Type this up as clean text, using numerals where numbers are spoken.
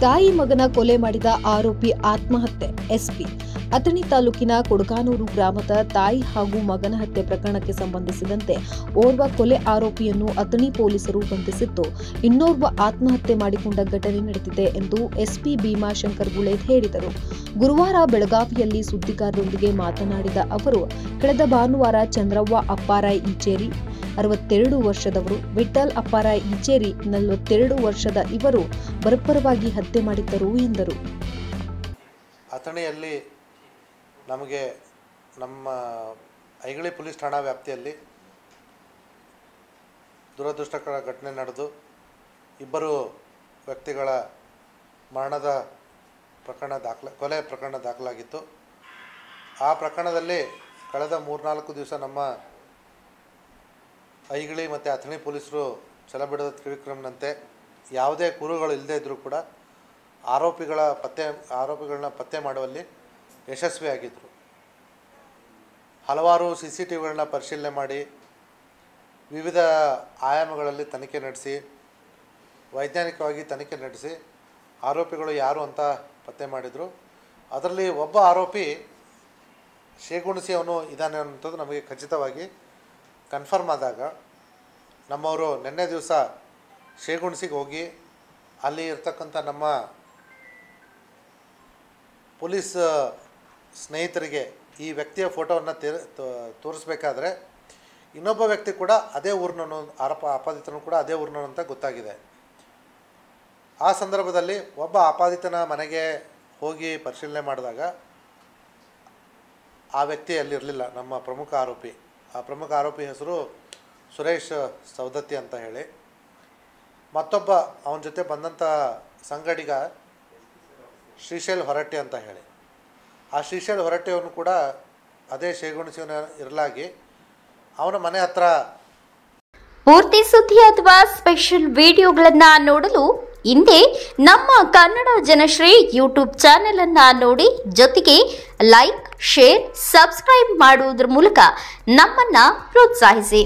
ತಾಯಿ ಮಗನ ಕೊಲೆ ಮಾಡಿದ ಆರೋಪಿ ಆತ್ಮಹತ್ಯೆ. ಎಸ್ಪಿ ಅಥಣಿ ತಾಲೂಕಿನ ಕೊಡಗಾನೂರು ಗ್ರಾಮದ ತಾಯಿ ಹಾಗೂ ಮಗನ ಹತ್ಯೆ ಪ್ರಕರಣಕ್ಕೆ ಸಂಬಂಧಿಸಿದಂತೆ ಓರ್ವ ಕೊಲೆ ಆರೋಪಿಯನ್ನು ಅಥಣಿ ಪೊಲೀಸರು ಬಂಧಿಸಿದ್ದು, ಇನ್ನೋರ್ವ ಆತ್ಮಹತ್ಯೆ ಮಾಡಿಕೊಂಡ ಘಟನೆ ನಡೆದಿದೆ ಎಂದು ಎಸ್ಪಿ ಭೀಮಾಶಂಕರ್ ಗುಳೇದ್ ಹೇಳಿದರು. ಗುರುವಾರ ಬೆಳಗಾವಿಯಲ್ಲಿ ಸುದ್ದಿಗಾರರೊಂದಿಗೆ ಮಾತನಾಡಿದ ಅವರು, ಕಳೆದ ಭಾನುವಾರ ಚಂದ್ರವ್ವ ಅಪ್ಪಾರಾಯ್ ಈಚೇರಿ 62 ವರ್ಷದವರು, ವಿಠ್ಠಲ್ ಅಪ್ಪಾರಾಯ್ ಈಚೇರಿ 42 ವರ್ಷದ ಇವರು ಬರಬ್ಬರವಾಗಿ ಹತ್ಯೆ ಮಾಡಿದ್ದರು ಎಂದರು. ಅಥಣಿಯಲ್ಲಿ ನಮಗೆ ನಮ್ಮ ಐಗಳಿ ಪೊಲೀಸ್ ಠಾಣಾ ವ್ಯಾಪ್ತಿಯಲ್ಲಿ ದುರದೃಷ್ಟಕರ ಘಟನೆ ನಡೆದು ಇಬ್ಬರು ವ್ಯಕ್ತಿಗಳ ಮರಣದ ಪ್ರಕರಣ ಕೊಲೆ ಪ್ರಕರಣ ದಾಖಲಾಗಿತ್ತು. ಆ ಪ್ರಕರಣದಲ್ಲಿ ಕಳೆದ 3-4 ದಿವಸ ನಮ್ಮ ಐಗಳಿ ಮತ್ತು ಅಥಣಿ ಪೊಲೀಸರು ಛಲಬಿಡದ ತ್ರಿವಿಕ್ರಮ್ನಂತೆ ಯಾವುದೇ ಕುರುಗಳು ಇಲ್ಲದೇ ಇದ್ದರೂ ಕೂಡ ಆರೋಪಿಗಳನ್ನ ಪತ್ತೆ ಮಾಡುವಲ್ಲಿ ಯಶಸ್ವಿಯಾಗಿದ್ದರು. ಹಲವಾರು CCTVಗಳನ್ನ ಪರಿಶೀಲನೆ ಮಾಡಿ ವಿವಿಧ ಆಯಾಮಗಳಲ್ಲಿ ತನಿಖೆ ನಡೆಸಿ ವೈಜ್ಞಾನಿಕವಾಗಿ ತನಿಖೆ ನಡೆಸಿ ಆರೋಪಿಗಳು ಯಾರು ಅಂತ ಪತ್ತೆ ಮಾಡಿದರು. ಅದರಲ್ಲಿ ಒಬ್ಬ ಆರೋಪಿ ಶೇಗುಣಿಸಿ ಅವನು ಇದ್ದಾನೆ ಅನ್ನೋಂಥದ್ದು ನಮಗೆ ಖಚಿತವಾಗಿ ಕನ್ಫರ್ಮ್ ಆದಾಗ ನಮ್ಮವರು ನಿನ್ನೆ ದಿವಸ ಶೇಗುಣಿಸಿಗೆ ಹೋಗಿ ಅಲ್ಲಿ ಇರ್ತಕ್ಕಂಥ ನಮ್ಮ ಪೊಲೀಸ್ ಸ್ನೇಹಿತರಿಗೆ ಈ ವ್ಯಕ್ತಿಯ ಫೋಟೋವನ್ನು ತೋರಿಸ್ಬೇಕಾದ್ರೆ ಇನ್ನೊಬ್ಬ ವ್ಯಕ್ತಿ ಕೂಡ ಅದೇ ಊರಿನವನು, ಆಪಾದಿತನು ಕೂಡ ಅದೇ ಊರಿನವನು ಅಂತ ಗೊತ್ತಾಗಿದೆ. ಆ ಸಂದರ್ಭದಲ್ಲಿ ಒಬ್ಬ ಆಪಾದಿತನ ಮನೆಗೆ ಹೋಗಿ ಪರಿಶೀಲನೆ ಮಾಡಿದಾಗ ಆ ವ್ಯಕ್ತಿ ಅಲ್ಲಿರಲಿಲ್ಲ. ನಮ್ಮ ಪ್ರಮುಖ ಆರೋಪಿ, ಆ ಪ್ರಮುಖ ಆರೋಪಿ ಹೆಸರು ಸುರೇಶ್ ಸವದತ್ತಿ ಅಂತ ಹೇಳಿ, ಮತ್ತೊಬ್ಬ ಅವನ ಜೊತೆ ಬಂದಂಥ ಸಂಗಡಿಗ ಶ್ರೀಶೈಲ್ ಹೊರಟ್ಟಿ ಅಂತ ಹೇಳಿ, ಆ ಶ್ರೀಶೈಲ್ ಹೊರಟ್ಟಿಯವನು ಕೂಡ ಅದೇ ಶೇಗುಣಿಸಿವನ ಇರಲಾಗಿ ಅವನ ಮನೆ ಹತ್ರ. ಪೂರ್ತಿ ಸುದ್ದಿ ಅಥವಾ ಸ್ಪೆಷಲ್ ವಿಡಿಯೋಗಳನ್ನು ನೋಡಲು ಹಿಂದೆ ನಮ್ಮ ಕನ್ನಡ ಜನಶ್ರೀ ಯೂಟ್ಯೂಬ್ ಚಾನೆಲ್ ಅನ್ನು ನೋಡಿ, ಜೊತೆಗೆ ಲೈಕ್, ಶೇರ್, ಸಬ್ಸ್ಕ್ರೈಬ್ ಮಾಡುವುದರ ಮೂಲಕ ನಮ್ಮನ್ನ ಪ್ರೋತ್ಸಾಹಿಸಿ.